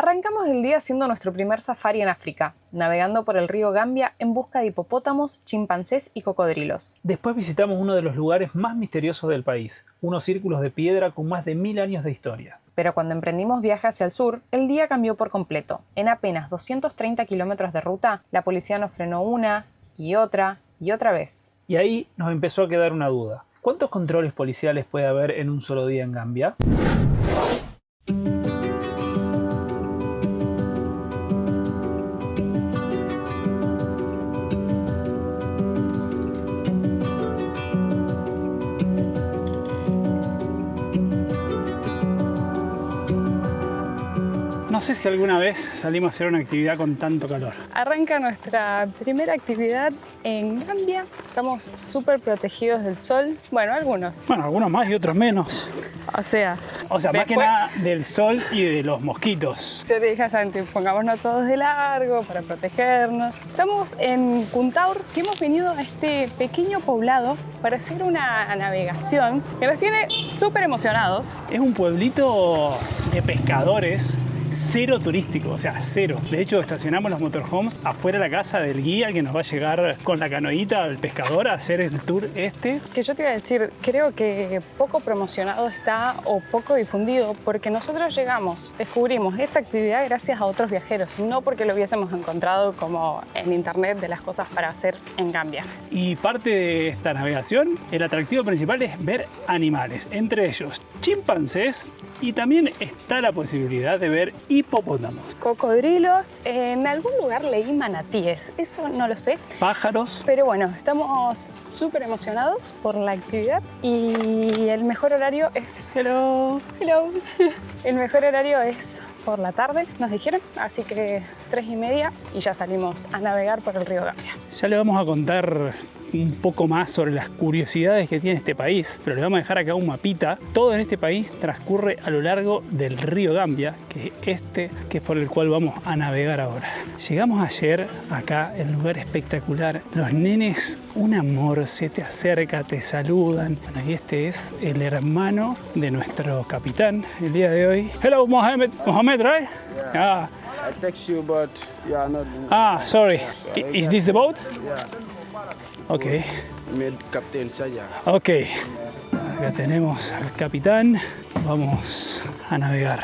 Arrancamos el día haciendo nuestro primer safari en África, navegando por el río Gambia en busca de hipopótamos, chimpancés y cocodrilos. Después visitamos uno de los lugares más misteriosos del país, unos círculos de piedra con más de 1000 años de historia. Pero cuando emprendimos viaje hacia el sur, el día cambió por completo. En apenas 230 kilómetros de ruta, la policía nos frenó una y otra vez. Y ahí nos empezó a quedar una duda. ¿Cuántos controles policiales puede haber en un solo día en Gambia? No sé si alguna vez salimos a hacer una actividad con tanto calor. Arranca nuestra primera actividad en Gambia. Estamos súper protegidos del sol. Bueno, algunos. Bueno, algunos más y otros menos. O sea, Más que nada del sol y de los mosquitos. yo te dije a Santi, pongámonos todos de largo para protegernos. Estamos en Kuntaur, que hemos venido a este pequeño poblado para hacer una navegación que nos tiene súper emocionados. Es un pueblito de pescadores, cero turístico, o sea, cero. De hecho, estacionamos los motorhomes afuera de la casa del guía que nos va a llegar con la canoita al pescador a hacer el tour este. Que yo te iba a decir, creo que poco promocionado está o poco difundido, porque nosotros descubrimos esta actividad gracias a otros viajeros, no porque lo hubiésemos encontrado como en internet de las cosas para hacer en Gambia. Y parte de esta navegación, el atractivo principal es ver animales, entre ellos chimpancés, y también está la posibilidad de ver hipopótamos. Cocodrilos, en algún lugar leí manatíes, eso no lo sé. Pájaros. Pero bueno, estamos súper emocionados por la actividad y el mejor horario es... Hello. El mejor horario es por la tarde, nos dijeron, así que 3:30 y ya salimos a navegar por el río Gambia. Ya le vamos a contar un poco más sobre las curiosidades que tiene este país, pero le vamos a dejar acá un mapita. Todo en este país transcurre a lo largo del río Gambia, que es por el cual vamos a navegar ahora. Llegamos ayer acá, el lugar espectacular. Los nenes, un amor, se te acerca, te saludan. Bueno, y este es el hermano de nuestro capitán el día de hoy. Hello, Mohammed. Mohammed, right? Yeah. I text you, but you are not. Sorry. Is this the boat? Yeah. Okay. Made Captain Saya. Ok, acá tenemos al capitán, vamos a navegar.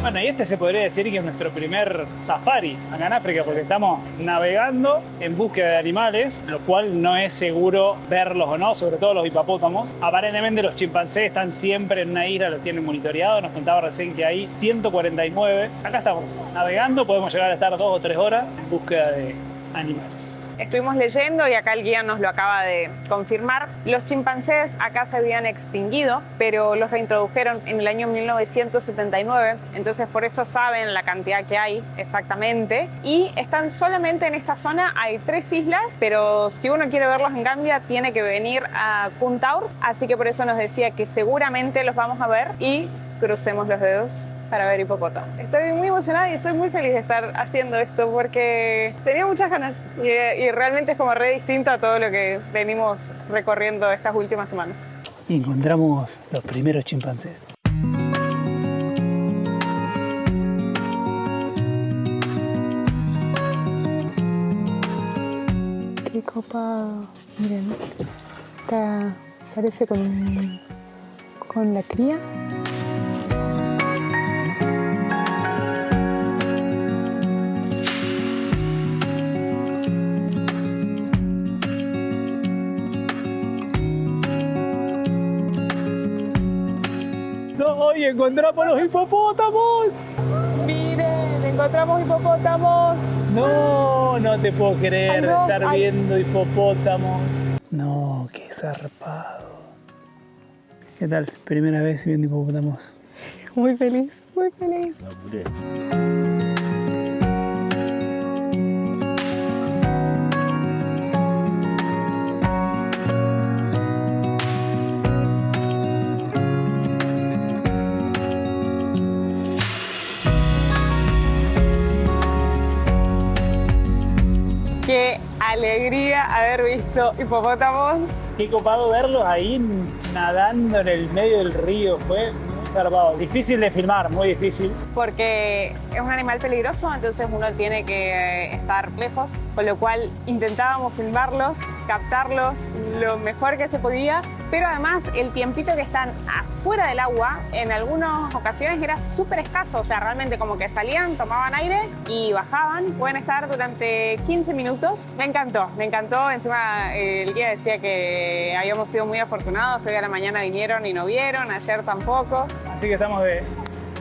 Bueno, y este se podría decir que es nuestro primer safari acá en África, porque estamos navegando en búsqueda de animales, lo cual no es seguro verlos o no, sobre todo los hipopótamos. Aparentemente los chimpancés están siempre en una isla, los tienen monitoreados. Nos contaba recién que hay 149. Acá estamos navegando, podemos llegar a estar 2 o 3 horas en búsqueda de animales. Estuvimos leyendo y acá el guía nos lo acaba de confirmar. Los chimpancés acá se habían extinguido, pero los reintrodujeron en el año 1979. Entonces por eso saben la cantidad que hay exactamente. Y están solamente en esta zona, hay 3 islas, pero si uno quiere verlos en Gambia tiene que venir a Kuntaur. Así que por eso nos decía que seguramente los vamos a ver y crucemos los dedos para ver hipopótamo. Estoy muy emocionada y estoy muy feliz de estar haciendo esto porque tenía muchas ganas y realmente es como re distinto a todo lo que venimos recorriendo estas últimas semanas. Encontramos los primeros chimpancés. Qué copado. Miren, parece con la cría. ¡No! ¡Y encontramos los hipopótamos! ¡Miren! ¡Encontramos hipopótamos! No, no te puedo creer Ay, no, estar ay. viendo hipopótamos. No, qué zarpado. ¿Qué tal? Primera vez viendo hipopótamos. Muy feliz, muy feliz. alegría haber visto hipopótamos. Qué copado verlos ahí nadando en el medio del río. Fue muy zarpado. Difícil de filmar, muy difícil. Porque es un animal peligroso, entonces uno tiene que estar lejos, con lo cual intentábamos filmarlos, captarlos lo mejor que se podía, pero además el tiempito que están afuera del agua en algunas ocasiones era súper escaso, o sea, realmente como que salían, tomaban aire y bajaban, pueden estar durante 15 minutos. Me encantó, encima el guía decía que habíamos sido muy afortunados, que hoy a la mañana vinieron y no vieron, ayer tampoco. Así que estamos de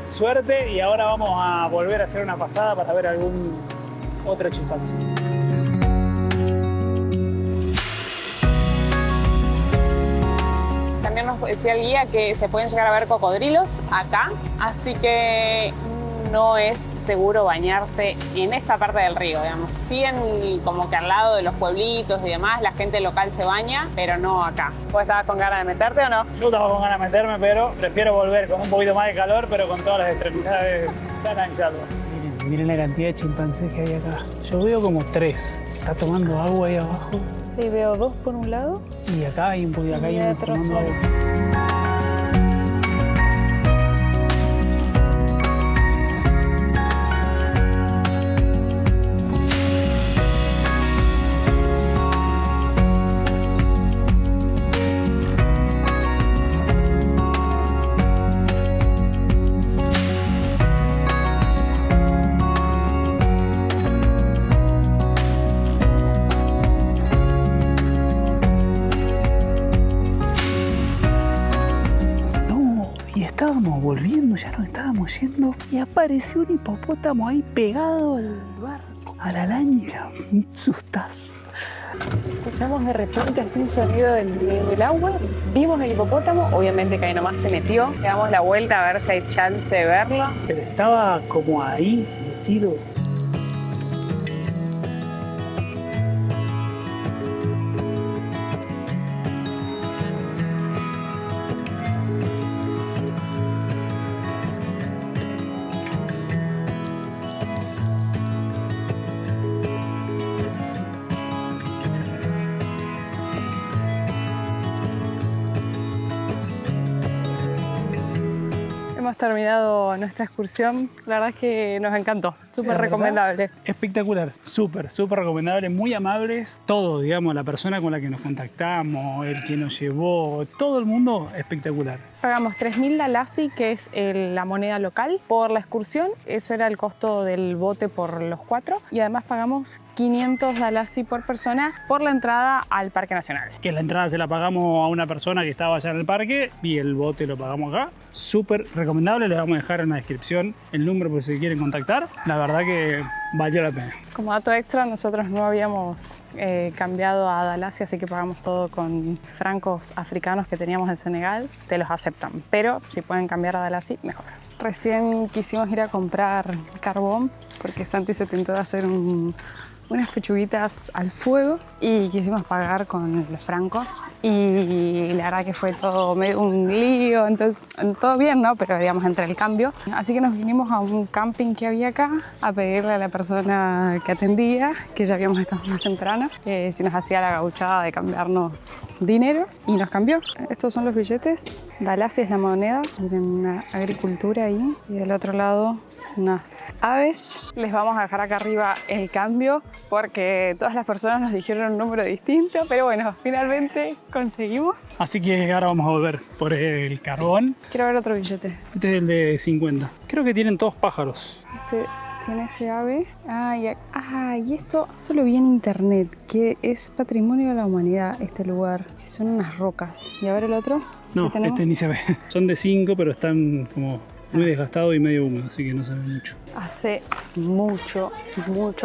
suerte y ahora vamos a volver a hacer una pasada para ver algún otro chimpancé. También nos decía el guía que se pueden llegar a ver cocodrilos acá, así que no es seguro bañarse en esta parte del río, digamos. Sí, como que al lado de los pueblitos y demás, la gente local se baña, pero no acá. ¿Vos estabas con ganas de meterte o no? Yo estaba con ganas de meterme, pero prefiero volver con un poquito más de calor, pero con todas las extremidades sanas y salvas. Miren la cantidad de chimpancés que hay acá. Yo veo como 3. Está tomando agua ahí abajo. Sí, veo 2 por un lado. Y acá hay un poquito, acá hay uno otro tomando solo. agua. Estábamos volviendo, ya nos estábamos yendo y apareció un hipopótamo ahí pegado al barco, a la lancha. Un sustazo. Escuchamos de repente así un sonido del agua, vimos el hipopótamo, obviamente que ahí nomás se metió, le damos la vuelta a ver si hay chance de verlo. Pero estaba como ahí, metido. Hemos terminado nuestra excursión, la verdad es que nos encantó, súper La recomendable. verdad, espectacular, súper recomendable, muy amables. Todo, digamos, la persona con la que nos contactamos, el que nos llevó, todo el mundo espectacular. Pagamos 3.000 dalasi, que es la moneda local, por la excursión. Eso era el costo del bote por los 4. Y además pagamos 500 dalasi por persona por la entrada al Parque Nacional. Que la entrada se la pagamos a una persona que estaba allá en el parque y el bote lo pagamos acá. Súper recomendable, les vamos a dejar en la descripción el número por si quieren contactar. La verdad que valió la pena. Como dato extra, nosotros no habíamos cambiado a dalasi, así que pagamos todo con francos africanos que teníamos en Senegal. Te los aceptan, pero si pueden cambiar a dalasi, mejor. Recién quisimos ir a comprar carbón porque Santi se tentó de hacer unas pechuguitas al fuego y quisimos pagar con los francos y la verdad que fue todo medio un lío, entonces todo bien, ¿no? Pero digamos entre el cambio. Así que nos vinimos a un camping que había acá a pedirle a la persona que atendía, que ya habíamos estado más temprano, si nos hacía la gauchada de cambiarnos dinero y nos cambió. Estos son los billetes, dalasi es la moneda, miren una agricultura ahí y del otro lado unas aves. Les vamos a dejar acá arriba el cambio porque todas las personas nos dijeron un número distinto, pero bueno, finalmente conseguimos. Así que ahora vamos a volver por el carbón. Quiero ver otro billete. Este es el de 50. Creo que tienen todos pájaros. Este tiene ese ave. Y esto lo vi en internet, que es patrimonio de la humanidad este lugar, que son unas rocas. ¿Y a ver el otro? No, este ni se ve. Son de 5, pero están como muy desgastado y medio húmedo, así que no se ve mucho. Hace mucho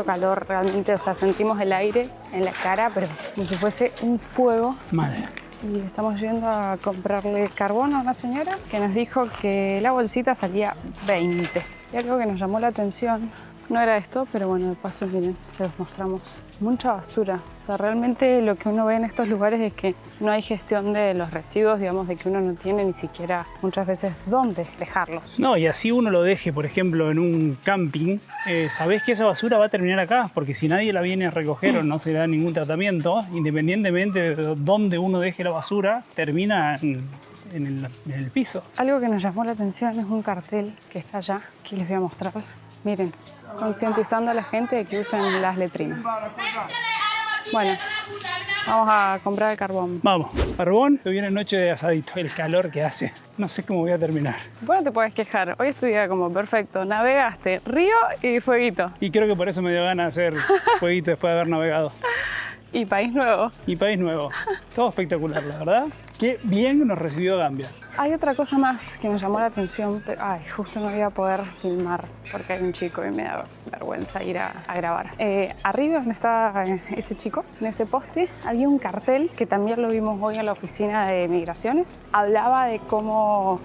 calor realmente, o sea, sentimos el aire en la cara, pero como si fuese un fuego. Mal. Y estamos yendo a comprarle carbón a una señora que nos dijo que la bolsita salía 20. Y algo que nos llamó la atención, no era esto, pero bueno, de paso miren, se los mostramos. Mucha basura. O sea, realmente lo que uno ve en estos lugares es que no hay gestión de los residuos, digamos, de que uno no tiene ni siquiera muchas veces dónde dejarlos. No, y así uno lo deje, por ejemplo, en un camping, sabés que esa basura va a terminar acá, porque si nadie la viene a recoger o no se le da ningún tratamiento, independientemente de dónde uno deje la basura, termina en el piso. Algo que nos llamó la atención es un cartel que está allá, que les voy a mostrar. Miren, concientizando a la gente de que usen las letrinas. Bueno, vamos a comprar el carbón. Vamos, carbón, que viene noche de asadito, el calor que hace. No sé cómo voy a terminar. Vos no te puedes quejar, hoy es tu día como perfecto. Navegaste, río y fueguito. Y creo que por eso me dio ganas de hacer fueguito después de haber navegado. Y país nuevo. Y país nuevo. Todo espectacular, la verdad. Qué bien nos recibió Gambia. Hay otra cosa más que nos llamó la atención, pero justo no voy a poder filmar porque hay un chico y me da vergüenza ir a grabar. Arriba donde está ese chico, en ese poste, había un cartel que también lo vimos hoy en la oficina de migraciones. Hablaba de cómo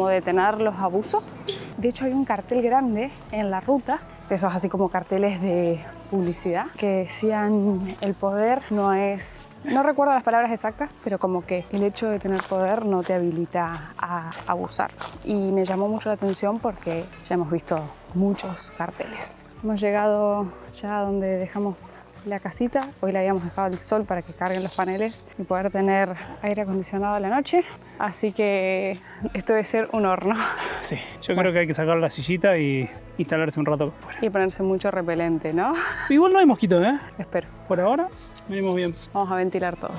detener los abusos. De hecho, hay un cartel grande en la ruta, de esos así como carteles de publicidad, que decían el poder no es... No recuerdo las palabras exactas, pero como que el hecho de tener poder no te habilita a abusar. Y me llamó mucho la atención porque ya hemos visto muchos carteles. Hemos llegado ya donde dejamos la casita. Hoy la habíamos dejado al sol para que carguen los paneles y poder tener aire acondicionado a la noche. Así que esto debe ser un horno. Sí, yo creo que hay que sacar la sillita y instalarse un rato afuera. Y ponerse mucho repelente, ¿no? Igual no hay mosquitos, ¿eh? Espero. Por ahora venimos bien. Vamos a ventilar todo.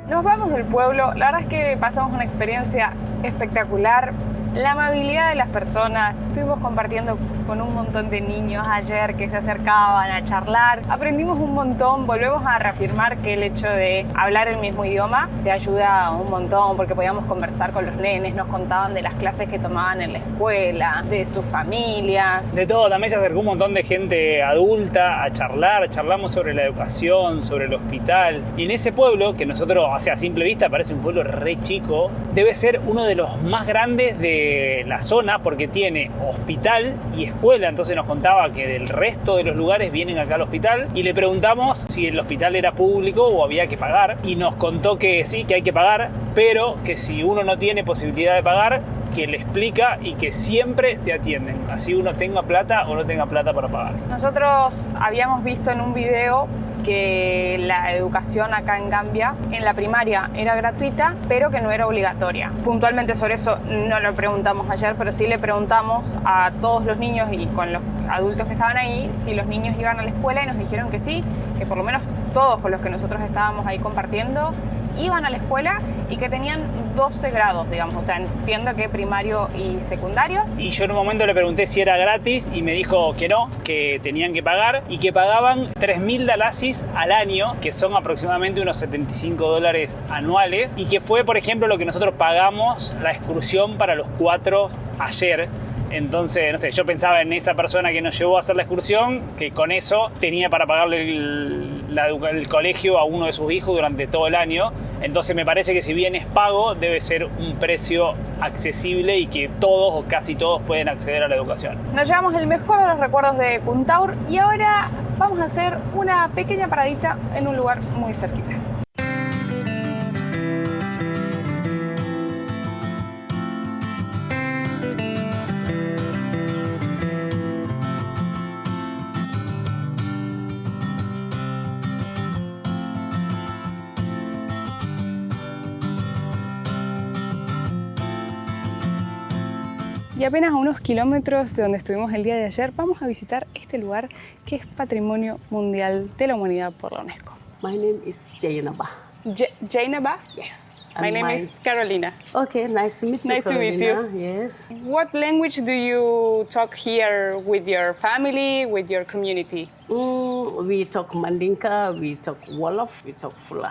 Nos vamos del pueblo. La verdad es que pasamos una experiencia espectacular. La amabilidad de las personas. Estuvimos compartiendo con un montón de niños ayer que se acercaban a charlar. Aprendimos un montón. Volvemos a reafirmar que el hecho de hablar el mismo idioma te ayuda un montón porque podíamos conversar con los nenes. Nos contaban de las clases que tomaban en la escuela, de sus familias. De todo, también se acercó un montón de gente adulta a charlar. Charlamos sobre la educación, sobre el hospital. Y en ese pueblo, que nosotros, o sea, a simple vista parece un pueblo re chico, debe ser uno de los más grandes de la zona porque tiene hospital y escuela. Entonces nos contaba que del resto de los lugares vienen acá al hospital y le preguntamos si el hospital era público o había que pagar y nos contó que sí, que hay que pagar, pero que si uno no tiene posibilidad de pagar, que le explica y que siempre te atienden, así uno tenga plata o no tenga plata para pagar. Nosotros habíamos visto en un video que la educación acá en Gambia, en la primaria, era gratuita, pero que no era obligatoria. Puntualmente sobre eso no lo preguntamos ayer, pero sí le preguntamos a todos los niños y con los adultos que estaban ahí si los niños iban a la escuela y nos dijeron que sí, que por lo menos todos con los que nosotros estábamos ahí compartiendo iban a la escuela y que tenían 12 grados, digamos, o sea, entiendo que primario y secundario. Y yo en un momento le pregunté si era gratis y me dijo que no, que tenían que pagar y que pagaban 3.000 dalasis al año, que son aproximadamente unos $75 anuales, y que fue, por ejemplo, lo que nosotros pagamos la excursión para los 4 ayer. Entonces, no sé, yo pensaba en esa persona que nos llevó a hacer la excursión, que con eso tenía para pagarle el colegio a uno de sus hijos durante todo el año. Entonces me parece que si bien es pago, debe ser un precio accesible y que todos o casi todos pueden acceder a la educación. Nos llevamos el mejor de los recuerdos de Puntaur y ahora vamos a hacer una pequeña paradita en un lugar muy cerquita. Y apenas a unos kilómetros de donde estuvimos el día de ayer, vamos a visitar este lugar que es Patrimonio Mundial de la Humanidad por la UNESCO. My name is Jainaba. Jainaba? Yes. My name is Carolina. Okay, nice to meet you, Nice to meet Carolina. you. Yes. What language do you talk here with your family, with your community? We talk Mandinka, we talk Wolof, we talk Fula.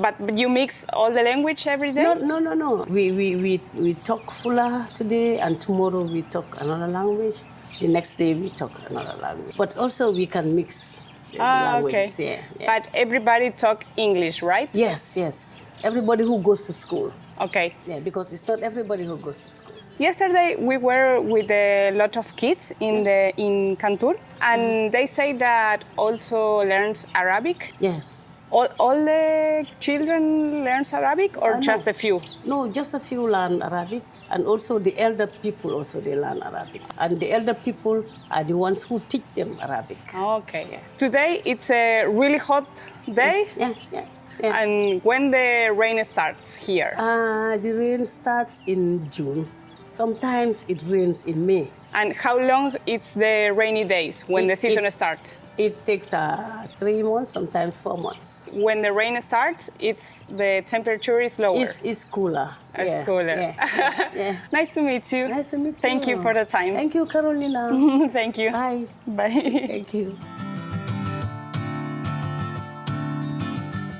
But you mix all the language every day? No. We talk Fula today and tomorrow we talk another language. The next day we talk another language. But also we can mix the languages. Okay. Yeah. But everybody talk English, right? Yes. Everybody who goes to school. Okay. Yeah, because it's not everybody who goes to school. Yesterday we were with a lot of kids in Kantur, and they say that also learns Arabic. Yes. All the children learns Arabic, or No. just a few? No, just a few learn Arabic, and also the elder people also they learn Arabic. And the elder people are the ones who teach them Arabic. Okay. Today it's a really hot day, Yeah. and when the rain starts here. The rain starts in June. Sometimes it rains in May. And how long it's the rainy days when the season starts? It takes 3 months, sometimes 4 months. When the rain starts, the temperature is lower. It's cooler. It's cooler. Yeah. Nice to meet you. Nice to meet you. Thank you for the time. Thank you, Carolina. Thank you. Bye. Bye. Thank you.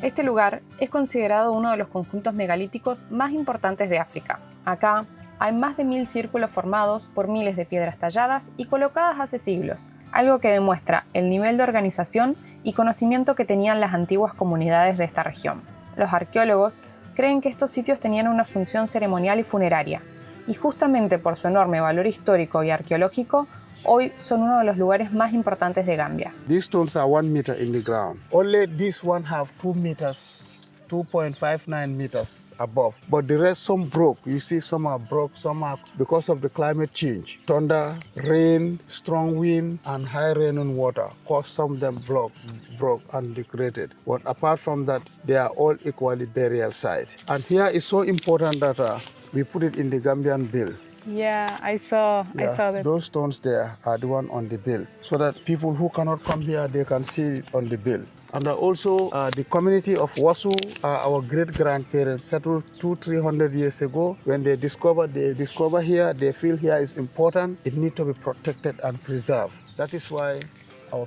Este lugar es considerado uno de los conjuntos megalíticos más importantes de África. Acá hay más de 1000 círculos formados por miles de piedras talladas y colocadas hace siglos, algo que demuestra el nivel de organización y conocimiento que tenían las antiguas comunidades de esta región. Los arqueólogos creen que estos sitios tenían una función ceremonial y funeraria, y justamente por su enorme valor histórico y arqueológico, hoy son uno de los lugares más importantes de Gambia. These stones are 1 meter in the ground. Only this one have 2 meters, 2.59 meters above. But the rest, some broke. You see, some are broke, some are because of the climate change. Thunder, rain, strong wind, and high rain and water caused some of them broke and degraded. But apart from that, they are all equally burial sites. And here is so important that we put it in the Gambian bill. Yeah, I saw that. Those stones there are the one on the bill, so that people who cannot come here, they can see it on the bill. And also the community of Wasu, our great-grandparents settled 200-300 years ago. When they discover here, they feel here is important. It needs to be protected and preserved. That is why our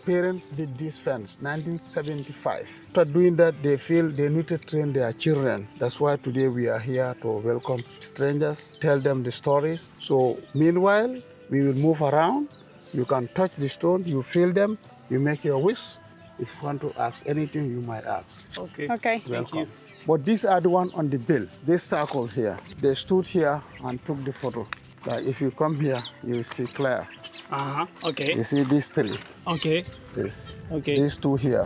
parents did this fence, 1975. After doing that, they feel they need to train their children. That's why today we are here to welcome strangers, tell them the stories. So meanwhile, we will move around. You can touch the stone, you feel them, you make your wish. If you want to ask anything, you might ask. Okay. Welcome. But these are the one on the bill. This circle here, they stood here and took the photo. Like if you come here, you will see clear. Okay. You see these 3. Okay. This. Okay. These 2 here.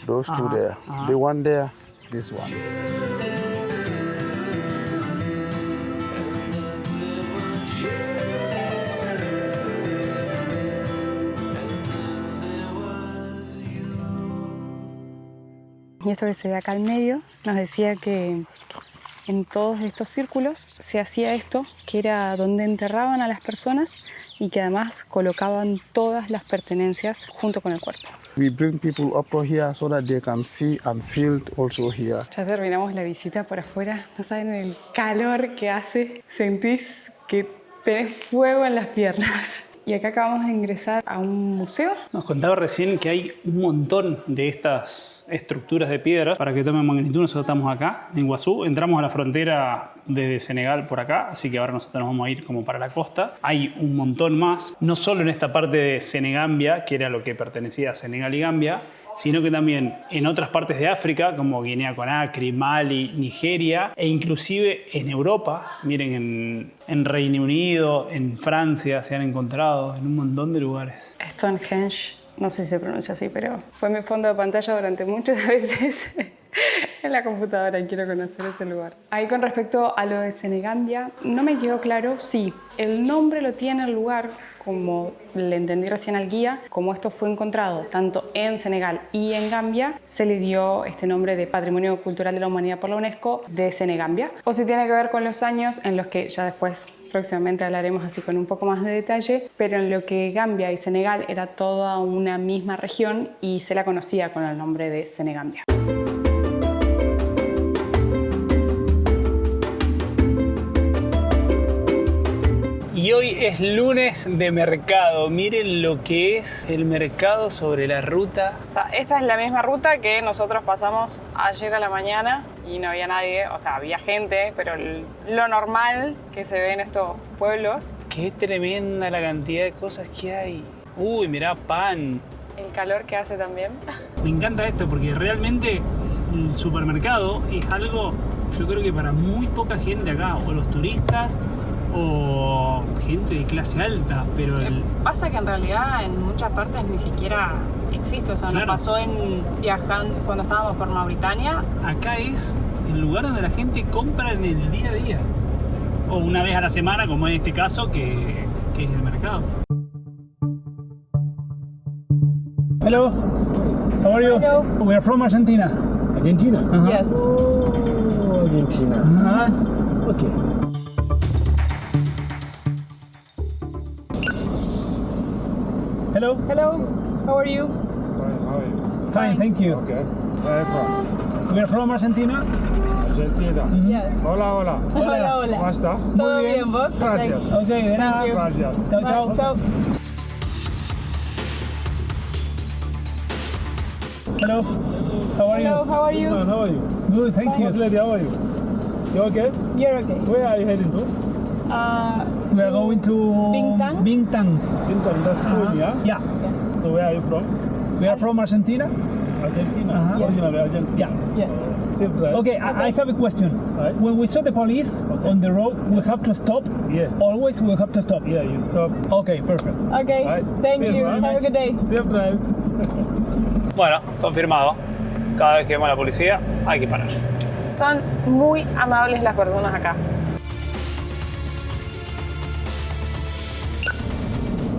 Those 2 there. The one there, this one. Y esto que se ve acá al medio nos decía que en todos estos círculos se hacía esto, que era donde enterraban a las personas y que además colocaban todas las pertenencias junto con el cuerpo. We bring people up to here so that they can see and feel also here. Ya terminamos la visita por afuera. No saben el calor que hace. Sentís que tenés fuego en las piernas. Y acá acabamos de ingresar a un museo. Nos contaba recién que hay un montón de estas estructuras de piedra. Para que tomen magnitud, nosotros estamos acá en Guazú. Entramos a la frontera desde Senegal por acá, así que ahora nosotros nos vamos a ir como para la costa. Hay un montón más, no solo en esta parte de Senegambia, que era lo que pertenecía a Senegal y Gambia, sino que también en otras partes de África, como Guinea Conakry, Mali, Nigeria, e inclusive en Europa. Miren, en Reino Unido, en Francia se han encontrado, en un montón de lugares. Stonehenge, no sé si se pronuncia así, pero fue mi fondo de pantalla durante muchas veces en la computadora y quiero conocer ese lugar. Ahí con respecto a lo de Senegambia, no me quedó claro si el nombre lo tiene el lugar, como le entendí recién al guía, como esto fue encontrado tanto en Senegal y en Gambia, se le dio este nombre de Patrimonio Cultural de la Humanidad por la UNESCO de Senegambia, o si tiene que ver con los años en los que ya después próximamente hablaremos así con un poco más de detalle, pero en lo que Gambia y Senegal era toda una misma región y se la conocía con el nombre de Senegambia. Y hoy es lunes de mercado. Miren lo que es el mercado sobre la ruta. O sea, esta es la misma ruta que nosotros pasamos ayer a la mañana y no había nadie, o sea, había gente, pero lo normal que se ve en estos pueblos. Qué tremenda la cantidad de cosas que hay. Uy, mirá, pan. El calor que hace también. Me encanta esto porque realmente el supermercado es algo yo creo que para muy poca gente acá, o los turistas o gente de clase alta, pero Pasa que en realidad en muchas partes ni siquiera existe, o sea, Claro. nos pasó viajando cuando estábamos por Mauritania. acá es el lugar donde la gente compra en el día a día. O una vez a la semana, como en este caso, que es el mercado. Hello, how are you? Hello. We are from Argentina. Argentina? Yes. Oh, Argentina. Okay. Hello. Hello, how are you? Fine, how are you? Fine, thank you. Okay. Where are you from? We are from Argentina. Argentina. Yes. Hola, hola. Hola, hola. ¿Cómo está? ¿Todo bien, vos? Gracias. Ok, de nada. Gracias. Chao, chao. Chao. Hello. How are Hello, you? how are you? Good, how are you? Good, thank you. First lady, how are you? You okay? You're okay. Where are you heading to? We are going to Bintang. Bintang. Bintang, that's food, yeah? Yeah. So where are you from? We are from Argentina. Argentina? Uh-huh. Originally Argentina? Yeah. Yeah. Safe drive? Okay, I have a question. Right. When we saw the police on the road, we have to stop. Yeah. Always we have to stop. Yeah, you stop. Okay, perfect. Okay, Right. thank Safe you. drive. Have a good day. Safe drive. Bueno, confirmado. Cada vez que vemos a la policía hay que parar. Son muy amables las personas acá.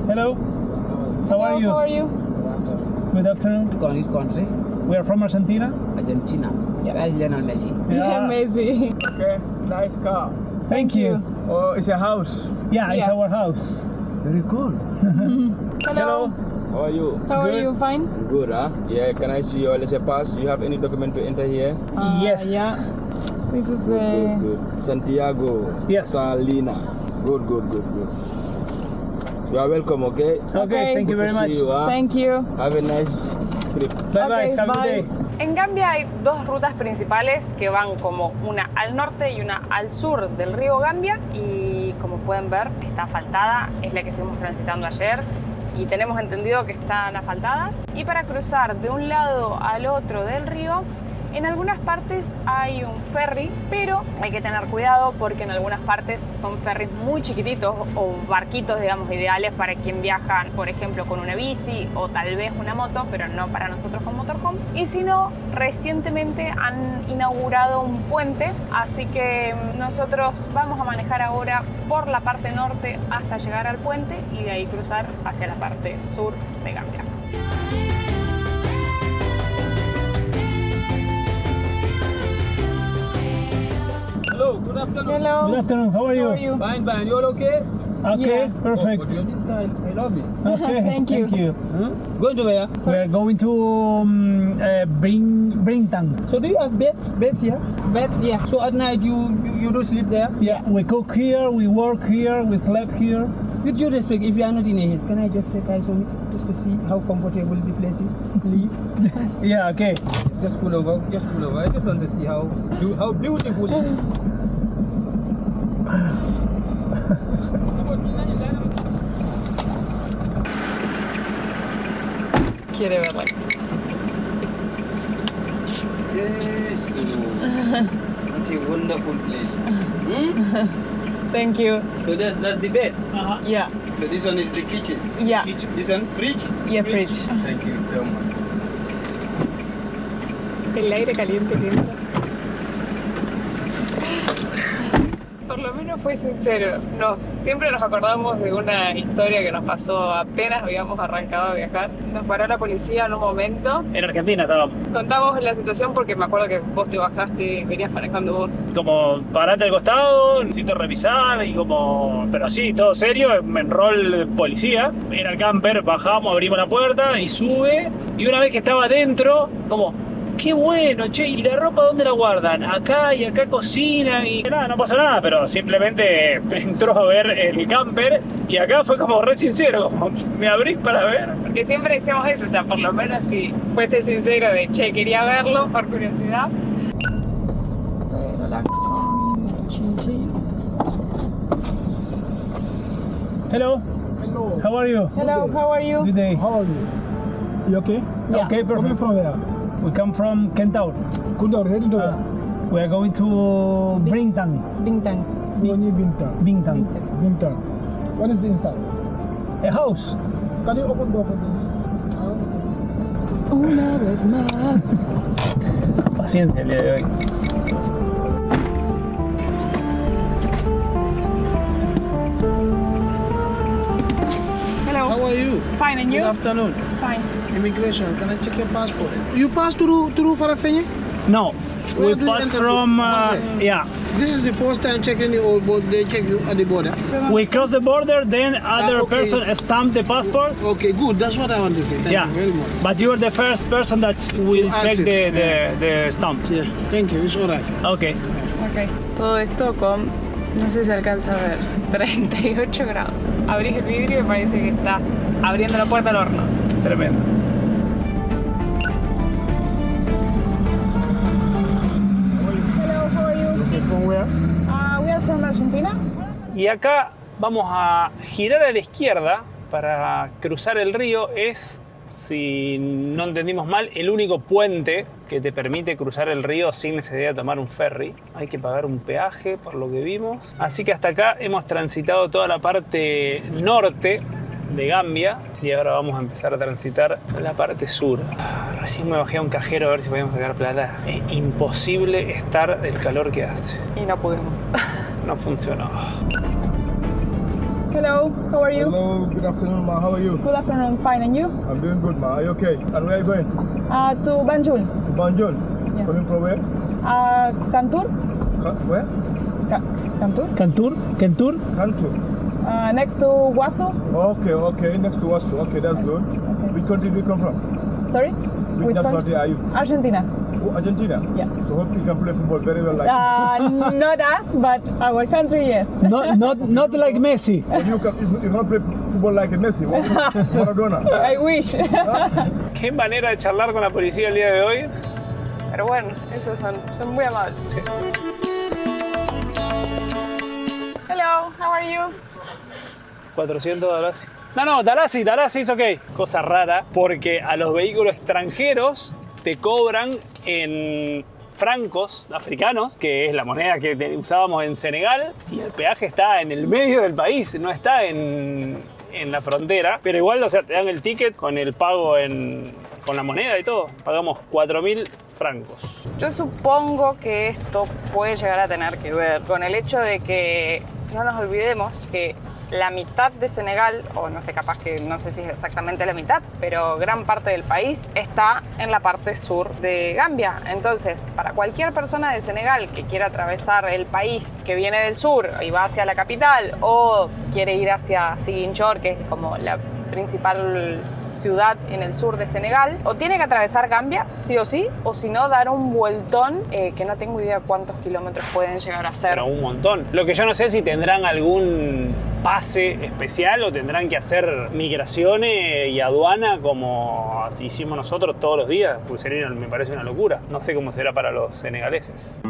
Hello. How are you? How are you? Good afternoon. Country, We are from Argentina. Argentina. Where is Lionel Messi? Yeah. Messi. Okay, nice car. Thank you. Oh, it's a house. Yeah, it's Yeah. our house. Very cool. Hello. How are you? How are Good. you? Fine? Good, huh? Yeah, can I see your laissez-pass? You have any document to enter here? Yes. Yeah. This is the. Good, good. Santiago. Yes. Salina. Good, good, good, good. You are welcome, okay? Okay, thank you Good very to much. see you, huh? Thank you. Have a nice trip. Bye bye. Okay, Have a good bye. day. En Gambia hay dos rutas principales que van como una al norte y una al sur del río Gambia y como pueden ver está asfaltada, es la que estuvimos transitando ayer y tenemos entendido que están asfaltadas y para cruzar de un lado al otro del río en algunas partes hay un ferry, pero hay que tener cuidado porque en algunas partes son ferries muy chiquititos o barquitos, digamos, ideales para quien viaja, por ejemplo, con una bici o tal vez una moto, pero no para nosotros con motorhome. Y si no, recientemente han inaugurado un puente, así que nosotros vamos a manejar ahora por la parte norte hasta llegar al puente y de ahí cruzar hacia la parte sur de Gambia. Hello, good afternoon. Hello. Good afternoon. How are you? How are you? Fine, fine. You all okay? Okay, Yeah. perfect. Oh, but you're this guy. I love it. Okay, Thank you. Huh? Going to where? We are going to Bintang. So do you have beds here? Bed, yeah. So at night you do sleep there? Yeah, we cook here, we work here, we sleep here. With due respect, if you are not in a haste, can I just take eyes on it just to see how comfortable the place is, please? Yeah, okay. Just pull over. Just pull over. I just want to see how beautiful it is. Quiere verla. Yes, what a wonderful place. Thank you. So that's the bed. Yeah, So this one is the kitchen. yeah, This one fridge. yeah, fridge. Thank you so much. El aire caliente que entra. Por lo menos fue sincero. Siempre nos acordamos de una historia que nos pasó apenas habíamos arrancado a viajar. Nos paró la policía en un momento. En Argentina estábamos. Contamos la situación porque me acuerdo que vos te bajaste y venías manejando vos. Como parate al costado, necesito revisar y como... Pero así, todo serio, en rol de policía. Era el camper, bajamos, abrimos la puerta y sube. Y una vez que estaba dentro, como... Qué bueno, che, ¿y la ropa dónde la guardan? Acá y acá cocinan y nada, no pasa nada, pero simplemente entró a ver el camper y acá fue como re sincero, como me abrís para ver. Porque siempre decíamos eso, o sea, por lo menos si fuese sincero de che, quería verlo por curiosidad. Hello, Hello. how are you? Hello, how are you? Good day. How are you? You okay? Yeah. Okay, Coming perfect. from where? We come from Kentaur. Kundaur, heading to where? We are going to Bintang. Bintang. Fonyi Bintang. Bintang. Bintang. What is the inside? A house. Can you open door for me? Una vez más. Paciencia el día de hoy. How are you? Fine, and you? Good afternoon. Fine. Immigration, can I check your passport? You passed through Farafenni? No, Where we do you passed enter from, from? yeah. This is the first time checking the old boat. They check you at the border. We cross the border, then other okay. person stamp the passport. Okay, good. That's what I want to say. Thank Yeah, you very much. but you are the first person that will ask check it. the stamp. Yeah, thank you. It's all right. Okay. Ok. Todo esto con, no sé si alcanza a ver, 38 grados. Abrís el vidrio y parece que está abriendo la puerta al horno. Tremendo. Hello, how are you? From where? We are from Argentina. Y acá vamos a girar a la izquierda para cruzar el río. Es, si no entendimos mal, el único puente que te permite cruzar el río sin necesidad de tomar un ferry. Hay que pagar un peaje por lo que vimos. Así que hasta acá hemos transitado toda la parte norte de Gambia y ahora vamos a empezar a transitar la parte sur. Recién me bajé a un cajero a ver si podíamos sacar plata. Es imposible estar del calor que hace. Y no pudimos. No funcionó. Hello, how are you? Hello, good afternoon, ma. How are you? Good afternoon, fine, and you? I'm doing good, ma. Are you okay? And where are you going? To Banjul. Banjul. Yeah. Coming from where? Kantur. Where? Kantur. Kantur? Kentur? Kantu. Next to Wasu. Okay. Next to Wasu. Okay, that's good. Which country do you come from? Sorry? Which nationality are you? Argentina. Oh, Argentina? Yeah. So hope you can play football very well like Not us, but our country, yes. Not like Messi. Well, you can't play football like Messi. Maradona. I wish. Qué manera de charlar con la policía el día de hoy. Pero bueno, esos son muy amables. Sí. Hello, how are you? $400. No, Dalasi es ok. Cosa rara, porque a los vehículos extranjeros te cobran en francos africanos, que es la moneda que usábamos en Senegal, y el peaje está en el medio del país, no está en la frontera, pero igual, o sea, te dan el ticket con el pago con la moneda y todo. Pagamos 4.000 francos. Yo supongo que esto puede llegar a tener que ver con el hecho de que no nos olvidemos que la mitad de Senegal, o no sé, capaz que no sé si es exactamente la mitad, pero gran parte del país está en la parte sur de Gambia. Entonces, para cualquier persona de Senegal que quiera atravesar el país, que viene del sur y va hacia la capital, o quiere ir hacia Ziguinchor, que es como la principal ciudad en el sur de Senegal, o tiene que atravesar Gambia, sí o sí, o si no, dar un vueltón, que no tengo idea cuántos kilómetros pueden llegar a ser. Pero un montón. Lo que yo no sé si tendrán algún pase especial o tendrán que hacer migraciones y aduana como hicimos nosotros todos los días, porque sería, me parece una locura. No sé cómo será para los senegaleses.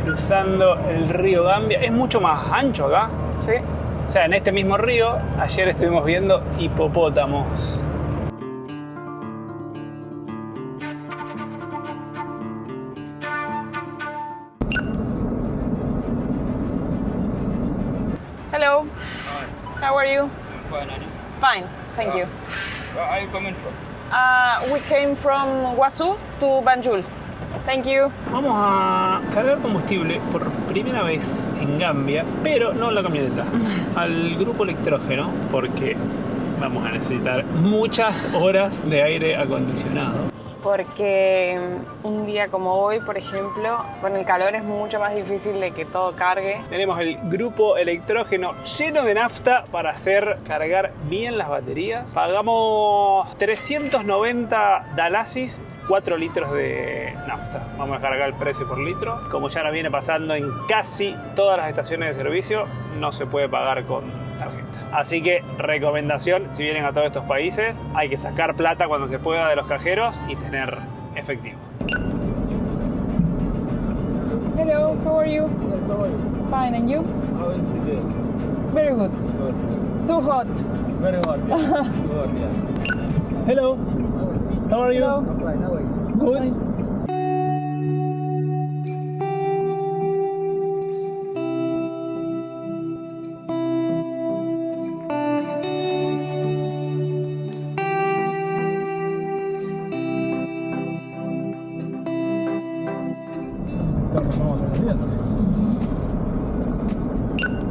Cruzando el río Gambia. Es mucho más ancho acá. Sí. O sea, en este mismo río, ayer estuvimos viendo hipopótamos. Hello. Hi. How are you? I'm fine, and you? Fine, thank you. Where are you coming from? We came from Wasu to Banjul. Thank you. Vamos a cargar combustible por primera vez en Gambia, pero no la camioneta, al grupo electrógeno, porque vamos a necesitar muchas horas de aire acondicionado. Porque un día como hoy, por ejemplo, con el calor es mucho más difícil de que todo cargue. Tenemos el grupo electrógeno lleno de nafta para hacer cargar bien las baterías. Pagamos 390 dalasis, 4 litros de nafta. Vamos a cargar el precio por litro. Como ya nos viene pasando en casi todas las estaciones de servicio, no se puede pagar con tarjeta. Así que recomendación, si vienen a todos estos países, hay que sacar plata cuando se pueda de los cajeros y tener efectivo. Hello, how are you? Yes, how are you? Fine, and you? How is the day? Very good. Good. Too hot. Very hot, yeah. Too hot, yeah. Hello. How are you? Hello. I'm fine, how are you? Good.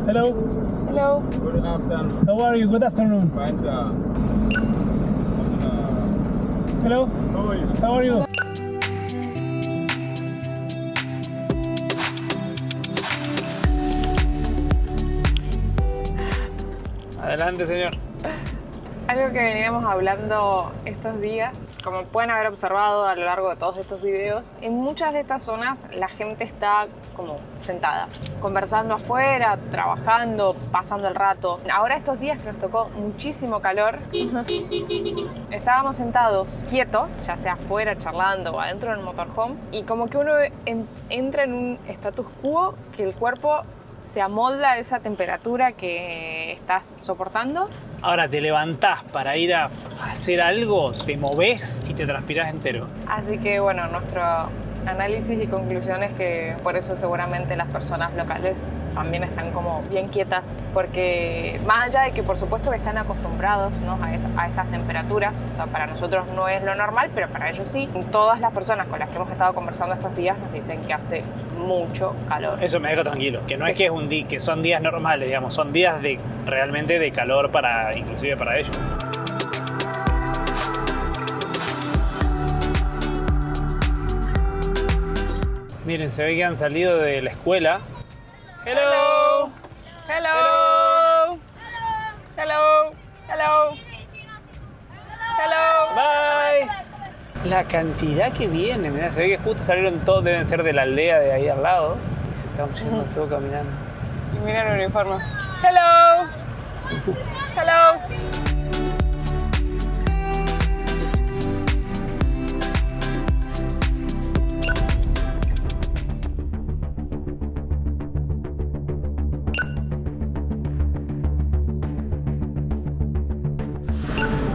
Hello. Hello. Good afternoon. How are you? Good afternoon. Fine, sir. Hello. How are you? How are you? Adelante, señor. Algo que veníamos hablando estos días, como pueden haber observado a lo largo de todos estos videos, en muchas de estas zonas la gente está como sentada, conversando afuera, trabajando, pasando el rato. Ahora estos días que nos tocó muchísimo calor, estábamos sentados, quietos, ya sea afuera charlando o adentro del motorhome, y como que uno entra en un status quo que el cuerpo se amolda a esa temperatura que estás soportando. Ahora te levantás para ir a hacer algo, te movés y te transpirás entero. Así que bueno, nuestro análisis y conclusión es que por eso seguramente las personas locales también están como bien quietas, porque más allá de que por supuesto que están acostumbrados, ¿no?, a estas temperaturas, o sea, para nosotros no es lo normal, pero para ellos sí. Todas las personas con las que hemos estado conversando estos días nos dicen que hace mucho calor. Eso me deja tranquilo, que no Sí. es que es un día, que son días normales, digamos, son días de realmente de calor para, inclusive para ellos. Miren, se ve que han salido de la escuela. Hello. Hello. Hello. Hello. Hello. Bye. La cantidad que viene, mirá, se ve que justo salieron todos, deben ser de la aldea de ahí al lado. Y se están yendo todos caminando. Y miren el uniforme. Hello. Hello.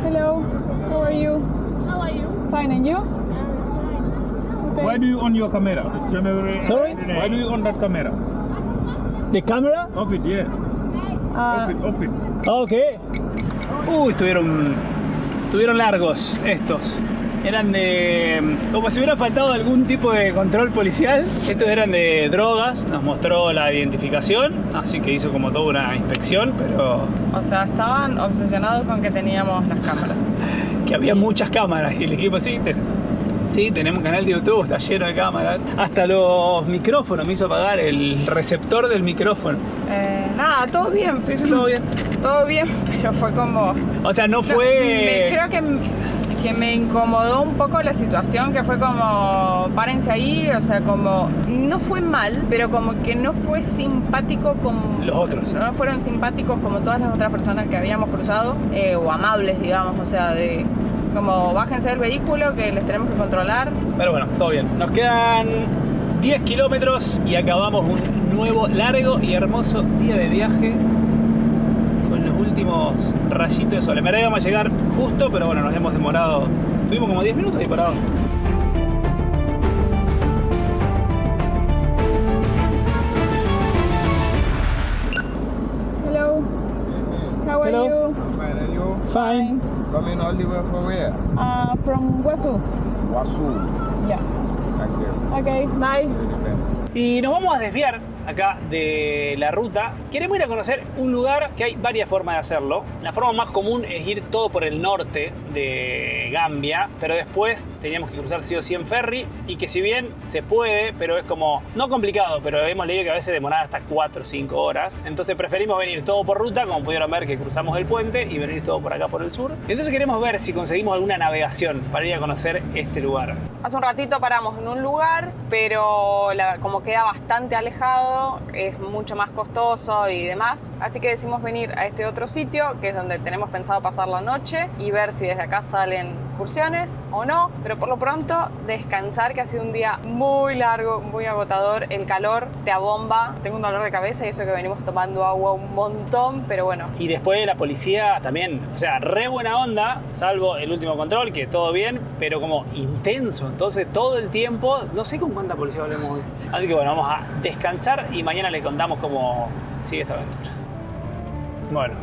Hello, how are you? How are you? Fine, and you? Okay. Why do you on your camera? Sorry? Why do you on that camera? ¿De cámara? Off it, yeah. Off it. Ok. Uy, estuvieron largos estos. Eran de... como si hubiera faltado algún tipo de control policial. Estos eran de drogas, nos mostró la identificación, así que hizo como toda una inspección, pero O sea, estaban obsesionados con que teníamos las cámaras. que había muchas cámaras y el equipo sí, sí, tenemos un canal de YouTube, está lleno de cámaras. Hasta los micrófonos, me hizo apagar el receptor del micrófono. Nada, todo bien. Sí, todo bien. Todo bien, pero fue como... O sea, no fue... creo que me incomodó un poco la situación, que fue como, párense ahí, o sea, como, no fue mal, pero como que no fue simpático como... Los otros. No fueron simpáticos como todas las otras personas que habíamos cruzado, o amables, digamos, o sea, de... como, bájense del vehículo que les tenemos que controlar. Pero bueno, todo bien. Nos quedan 10 kilómetros y acabamos un nuevo, largo y hermoso día de viaje con los últimos rayitos de sol. En verdad íbamos a llegar justo, pero bueno, nos hemos demorado. Tuvimos como 10 minutos ahí parados. Hello, how are Hello. you? Fine, and you? Fine. Coming all the way from where? From Guazú. Wasu. Yeah. Thank you. Okay, bye. Y nos vamos a desviar acá de la ruta. Queremos ir a conocer un lugar que hay varias formas de hacerlo. La forma más común es ir todo por el norte de Gambia, pero después teníamos que cruzar sí o sí en ferry, y que si bien se puede, pero es como, no complicado, pero hemos leído que a veces demoraba hasta 4 o 5 horas. Entonces preferimos venir todo por ruta, como pudieron ver que cruzamos el puente, y venir todo por acá por el sur. Entonces queremos ver si conseguimos alguna navegación para ir a conocer este lugar. Hace un ratito paramos en un lugar, pero como queda bastante alejado, es mucho más costoso y demás. Así que decidimos venir a este otro sitio, que es donde tenemos pensado pasar la noche, y ver si desde acá salen excursiones o no, pero por lo pronto descansar, que ha sido un día muy largo, muy agotador. El calor te abomba, tengo un dolor de cabeza y eso que venimos tomando agua un montón, pero bueno. Y después la policía también, o sea, re buena onda, salvo el último control, que todo bien, pero como intenso. Entonces todo el tiempo, no sé con cuánta policía hablemos hoy. Así que bueno, vamos a descansar y mañana le contamos cómo sigue esta aventura. Bueno,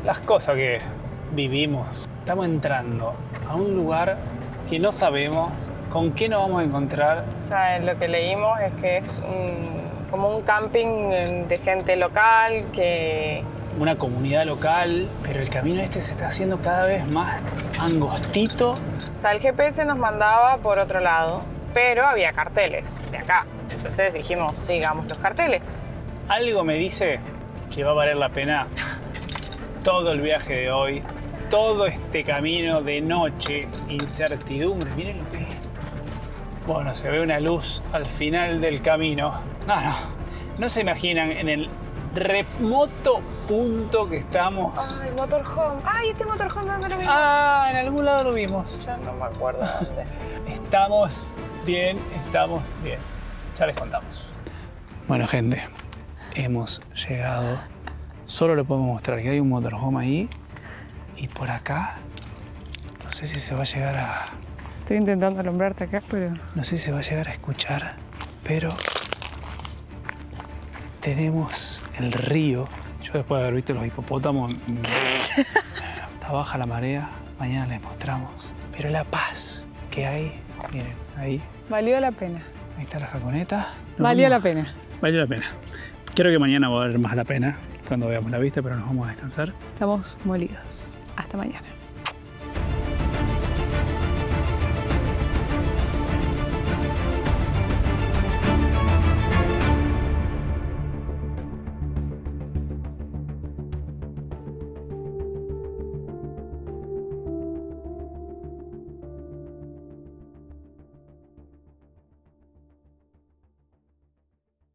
las cosas que vivimos. Estamos entrando a un lugar que no sabemos con qué nos vamos a encontrar. O sea, lo que leímos es que es como un camping de gente local, que... Una comunidad local, pero el camino este se está haciendo cada vez más angostito. O sea, el GPS nos mandaba por otro lado, pero había carteles de acá. Entonces dijimos, sigamos los carteles. Algo me dice que va a valer la pena todo el viaje de hoy, todo este camino de noche, incertidumbre. Miren lo que es esto. Bueno, se ve una luz al final del camino. No se imaginan en el remoto punto que estamos. Ay, motorhome. Ay, este motorhome, ¿dónde lo vimos? Ah, en algún lado lo vimos. Ya no me acuerdo dónde. Estamos bien, estamos bien. Ya les contamos. Bueno, gente, hemos llegado. Solo le podemos mostrar que hay un motorhome ahí. Y por acá, no sé si se va a llegar a... Estoy intentando alumbrarte acá, pero... No sé si se va a llegar a escuchar, pero... Tenemos el río. Yo después de haber visto los hipopótamos... Está baja la marea. Mañana les mostramos. Pero la paz que hay... Miren, ahí. Valió la pena. Ahí está la jaconeta. Valió la pena. Valió la pena. Creo que mañana va a valer más la pena cuando veamos la vista, pero nos vamos a descansar. Estamos molidos. Hasta mañana.